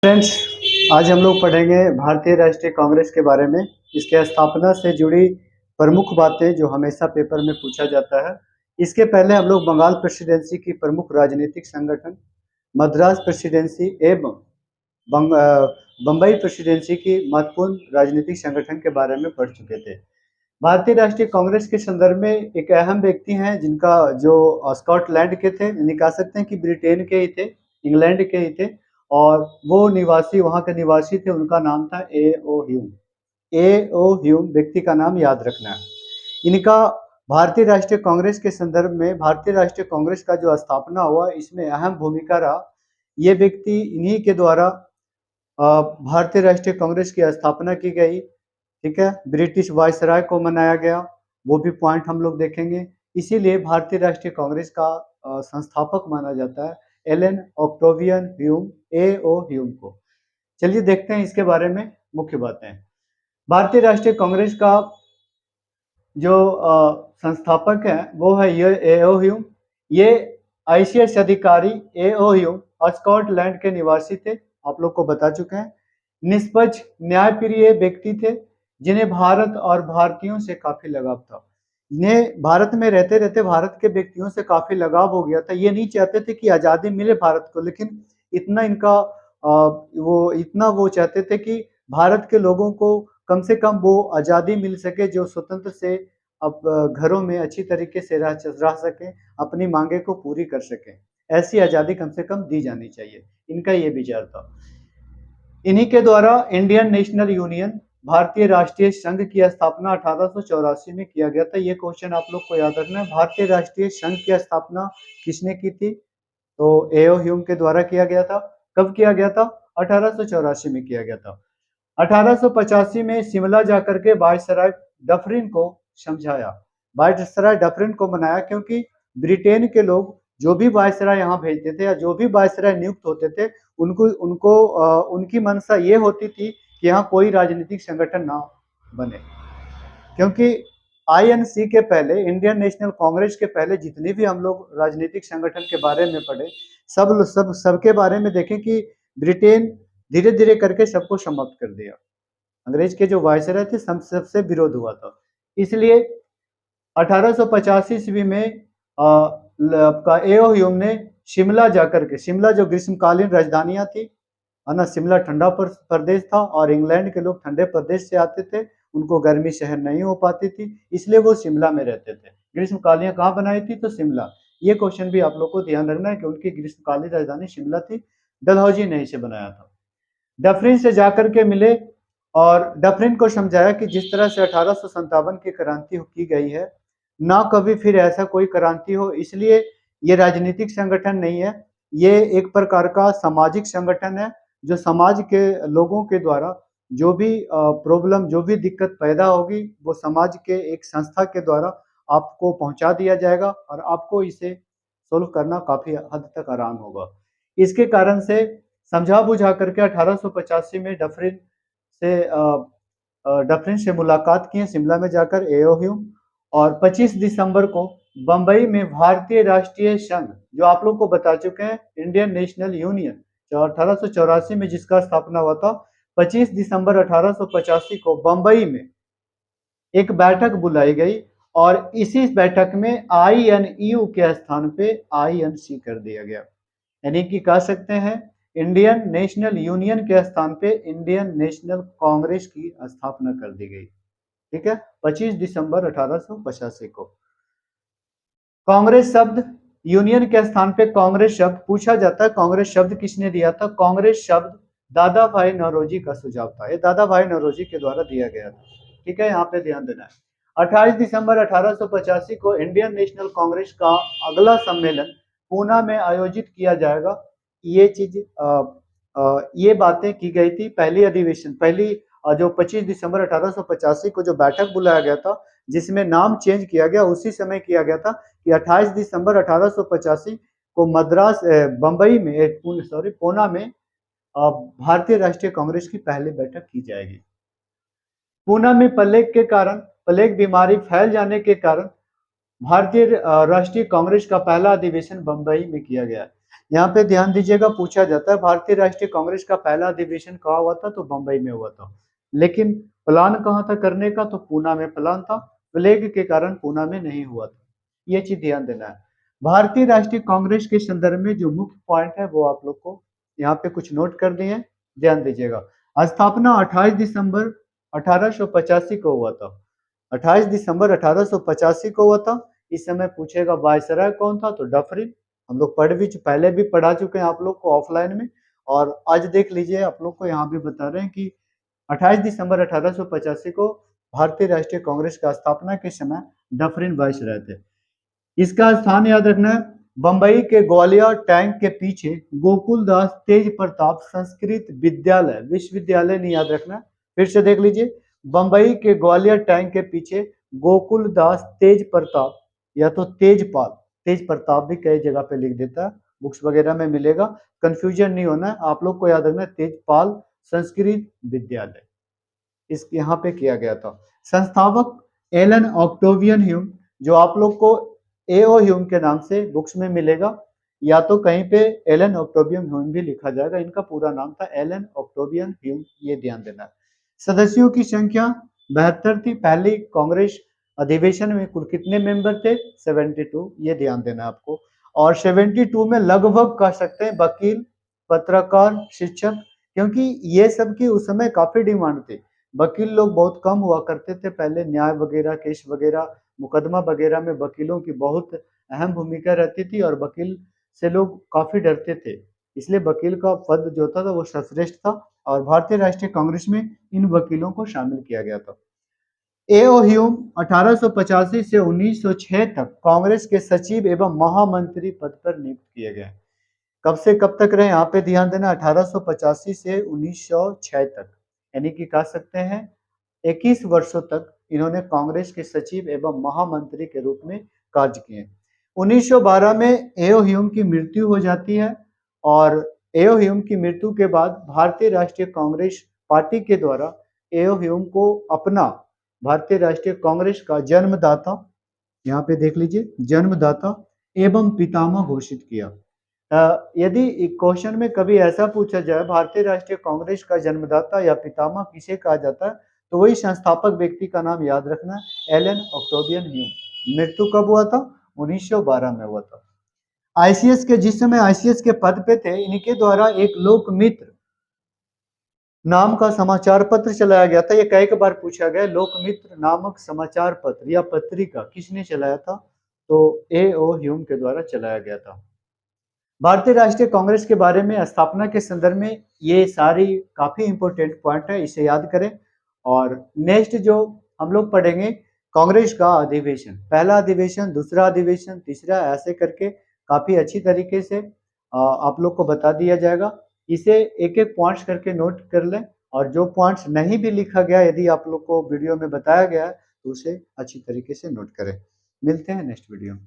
Friends, आज हम लोग पढ़ेंगे भारतीय राष्ट्रीय कांग्रेस के बारे में। इसके स्थापना से जुड़ी प्रमुख बातें जो हमेशा पेपर में पूछा जाता है। इसके पहले हम लोग बंगाल प्रेसिडेंसी की प्रमुख राजनीतिक संगठन, मद्रास प्रेसिडेंसी एवं बम्बई प्रेसिडेंसी की महत्वपूर्ण राजनीतिक संगठन के बारे में पढ़ चुके थे। भारतीय राष्ट्रीय कांग्रेस के संदर्भ में एक अहम व्यक्ति हैं जिनका जो स्कॉटलैंड के थे, यानी कह सकते हैं कि ब्रिटेन के ही थे, इंग्लैंड के ही थे, और वो निवासी वहाँ के निवासी थे। उनका नाम था ए.ओ. ह्यूम। ए.ओ. ह्यूम व्यक्ति का नाम याद रखना है। इनका भारतीय राष्ट्रीय कांग्रेस के संदर्भ में भारतीय राष्ट्रीय कांग्रेस का जो स्थापना हुआ, इसमें अहम भूमिका रहा। ये व्यक्ति इन्हीं के द्वारा भारतीय राष्ट्रीय कांग्रेस की स्थापना की गई। ठीक है, ब्रिटिश वायसराय को मनाया गया, वो भी पॉइंट हम लोग देखेंगे। इसीलिए भारतीय राष्ट्रीय कांग्रेस का संस्थापक माना जाता है Allan Octavian Hume, A O. Hume को। चलिए देखते हैं इसके बारे में मुख्य बातें। भारतीय राष्ट्रीय कांग्रेस का जो संस्थापक है वो है ये ए.ओ. ह्यूम। ये आईसीएस अधिकारी ए.ओ. ह्यूम स्कॉटलैंड के निवासी थे, आप लोग को बता चुके हैं। निष्पक्ष न्यायप्रिय व्यक्ति थे जिन्हें भारत और भारतीयों से काफी लगाव था। इन्हें भारत में रहते रहते भारत के व्यक्तियों से काफी लगाव हो गया था। ये नहीं चाहते थे कि आजादी मिले भारत को, लेकिन इतना इनका वो चाहते थे कि भारत के लोगों को कम से कम वो आजादी मिल सके, जो स्वतंत्र से अब घरों में अच्छी तरीके से रह सके, अपनी मांगे को पूरी कर सके। ऐसी आजादी कम से कम दी जानी चाहिए, इनका ये विचार था। इन्हीं के द्वारा इंडियन नेशनल यूनियन, भारतीय राष्ट्रीय संघ की स्थापना 1884 में किया गया था। ये क्वेश्चन आप लोग को याद रखना है। भारतीय राष्ट्रीय संघ की स्थापना किसने की थी? तो ए.ओ. ह्यूम के द्वारा किया गया था। कब किया गया था? 1884 में किया गया था। 1885 में शिमला जाकर के वायसराय डफरिन को समझाया, वायसराय डफरिन को मनाया, क्योंकि ब्रिटेन के लोग जो भी वायसराय यहाँ भेजते थे या जो भी वायसराय नियुक्त होते थे, उनकी मंशा ये होती थी कि यहाँ कोई राजनीतिक संगठन ना बने, क्योंकि आईएनसी के पहले, इंडियन नेशनल कांग्रेस के पहले जितने भी हम लोग राजनीतिक संगठन के बारे में पढ़े, सबके बारे में देखें कि ब्रिटेन धीरे धीरे करके सबको समाप्त कर दिया। अंग्रेज के जो वायसराय थे सबसे विरोध हुआ था। इसलिए 1885 ईस्वी में ए.ओ. ह्यूम ने शिमला जाकर के, शिमला जो ग्रीष्मकालीन राजधानियां थी, है ना, शिमला ठंडा प्रदेश था और इंग्लैंड के लोग ठंडे प्रदेश से आते थे, उनको गर्मी सहन नहीं हो पाती थी, इसलिए वो शिमला में रहते थे। ग्रीष्मकालीन कहाँ बनाई थी? तो शिमला। ये क्वेश्चन भी आप लोग को ध्यान रखना है कि उनकी ग्रीष्मकालीन राजधानी शिमला थी, डलहौजी ने इसे बनाया था। डफरिन से जाकर के मिले और डफरिन को समझाया कि जिस तरह से 1857 की क्रांति की गई है, ना कभी फिर ऐसा कोई क्रांति हो, इसलिए ये राजनीतिक संगठन नहीं है, ये एक प्रकार का सामाजिक संगठन है, जो समाज के लोगों के द्वारा जो भी प्रॉब्लम, जो भी दिक्कत पैदा होगी, वो समाज के एक संस्था के द्वारा आपको पहुंचा दिया जाएगा और आपको इसे सोल्व करना काफी हद तक आसान होगा। इसके कारण से समझा बुझा करके 1885 में डफरिन से मुलाकात की शिमला में जाकर ए.ओ. ह्यूम, और 25 दिसंबर को बंबई में भारतीय राष्ट्रीय संघ, जो आप लोग को बता चुके हैं इंडियन नेशनल यूनियन, जो 1884 में जिसका स्थापना हुआ था, 25 दिसंबर 1885 को बंबई में एक बैठक बुलाई गई और इसी बैठक में आईएनयू के स्थान पे आईएनसी कर दिया गया, यानी कि कह सकते हैं इंडियन नेशनल यूनियन के स्थान पे इंडियन नेशनल कांग्रेस की स्थापना कर दी गई। ठीक है, 25 दिसंबर 1885 को। कांग्रेस शब्द, यूनियन के स्थान पे कांग्रेस शब्द पूछा जाता है, कांग्रेस शब्द किसने दिया था? कांग्रेस शब्द दादा भाई नौरोजी का सुझाव था, ये दादा भाई नौरोजी के द्वारा दिया गया था। ठीक है, यहाँ पे ध्यान देना है। 28 दिसंबर 1885 को इंडियन नेशनल कांग्रेस का अगला सम्मेलन पूना में आयोजित किया जाएगा। ये चीज ये बातें की गई थी। पहली अधिवेशन, जो 25 दिसंबर 1885 को जो बैठक बुलाया गया था, जिसमें नाम चेंज किया गया, उसी समय किया गया था कि 28 दिसंबर 1885 को बंबई में पूना में भारतीय राष्ट्रीय कांग्रेस की पहली बैठक की जाएगी। पूना में प्लेग बीमारी फैल जाने के कारण भारतीय राष्ट्रीय कांग्रेस का पहला अधिवेशन बंबई में किया गया। यहाँ पे ध्यान दीजिएगा, पूछा जाता है भारतीय राष्ट्रीय कांग्रेस का पहला अधिवेशन कहाँ हुआ था, तो बंबई में हुआ था। लेकिन प्लान कहाँ था करने का, तो पूना में प्लान था, प्लेग के कारण पूना में नहीं हुआ था। ये चीज ध्यान देना है। भारतीय राष्ट्रीय कांग्रेस के संदर्भ में जो मुख्य पॉइंट है वो आप लोग को यहाँ पे कुछ नोट कर दिए हैं, ध्यान दीजिएगा। स्थापना 28 दिसंबर 1885 को हुआ था। 28 दिसंबर 1885 को हुआ था। इस समय पूछेगा वायसराय कौन था, तो डफरिन। हम लोग पहले भी पढ़ा चुके हैं आप लोग को ऑफलाइन में, और आज देख लीजिए आप लोग को यहाँ भी बता रहे हैं कि 28 दिसंबर 1885 को भारतीय राष्ट्रीय कांग्रेस का स्थापना के समय डफरिन वायसराय थे। इसका स्थान याद रखना है, बंबई के ग्वालियर टैंक के पीछे गोकुल दास तेज प्रताप संस्कृत विद्यालय विश्वविद्यालय नहीं याद रखना। फिर से देख लीजिए, बंबई के ग्वालियर टैंक के पीछे गोकुल दास तेज प्रताप या तो तेजपाल, तेज प्रताप भी कई जगह पे लिख देता है, बुक्स वगैरह में मिलेगा, कंफ्यूजन नहीं होना है, आप लोग को याद रखना है तेजपाल संस्कृत विद्यालय, इस यहाँ पे किया गया था। संस्थापक एलन ऑक्टेवियन ह्यूम, जो आप लोग को एओ ह्यूम के नाम से बुक्स में मिलेगा, या तो कहीं पे एलन ऑक्टेवियन ह्यूम भी लिखा जाएगा, इनका पूरा नाम था एलन ऑक्टेवियन ह्यूम, ये ध्यान देना है। सदस्यों की संख्या 72 थी। पहली कांग्रेस अधिवेशन में कुल कितने मेंबर थे, 72, ये ध्यान देना है आपको। और 72 में लगभग कह सकते हैं वकील, पत्रकार, शिक्षक, क्योंकि ये सब की उस समय काफी डिमांड थी। वकील लोग बहुत कम हुआ करते थे पहले, न्याय वगैरह, केस वगैरह, मुकदमा वगैरह में वकीलों की बहुत अहम भूमिका रहती थी, और वकील से लोग काफी डरते थे, इसलिए वकील का पद जो था वो सर्वश्रेष्ठ था, और भारतीय राष्ट्रीय कांग्रेस में इन वकीलों को शामिल किया गया था। एओ ह्यूम 1885 से 1906 तक कांग्रेस के सचिव एवं महामंत्री पद पर नियुक्त किए गए। कब से कब तक रहे, यहाँ पे ध्यान देना, 1885 से 1906 तक, यानी कि कह सकते हैं 21 वर्षों तक इन्होंने कांग्रेस के सचिव एवं महामंत्री के रूप में कार्य किए। 1912 में एओ ह्यूम की मृत्यु हो जाती है, और एओ ह्यूम की मृत्यु के बाद भारतीय राष्ट्रीय कांग्रेस पार्टी के द्वारा एओ ह्यूम को अपना भारतीय राष्ट्रीय कांग्रेस का जन्मदाता, यहाँ पे देख लीजिए, जन्मदाता एवं पितामह घोषित किया। यदि क्वेश्चन में कभी ऐसा पूछा जाए भारतीय राष्ट्रीय कांग्रेस का जन्मदाता या पितामह किसे कहा जाता है, तो वही संस्थापक व्यक्ति का नाम याद रखना है, एलन ऑक्टेवियन ह्यूम। मृत्यु कब हुआ था, 1912 में हुआ था। आईसीएस के, जिस समय आईसीएस के पद पे थे, इनके द्वारा एक लोकमित्र नाम का समाचार पत्र चलाया गया था। ये कई बार पूछा गया, लोकमित्र नामक समाचार पत्र या पत्रिका किसने चलाया था, तो एओ ह्यूम के द्वारा चलाया गया था। भारतीय राष्ट्रीय कांग्रेस के बारे में स्थापना के संदर्भ में ये सारी काफी इंपॉर्टेंट पॉइंट है, इसे याद करें। और नेक्स्ट जो हम लोग पढ़ेंगे, कांग्रेस का अधिवेशन, पहला अधिवेशन, दूसरा अधिवेशन, तीसरा, ऐसे करके काफी अच्छी तरीके से आप लोग को बता दिया जाएगा। इसे एक एक पॉइंट्स करके नोट कर लें, और जो पॉइंट्स नहीं भी लिखा गया, यदि आप लोग को वीडियो में बताया गया है, तो उसे अच्छी तरीके से नोट करें। मिलते हैं नेक्स्ट वीडियो में।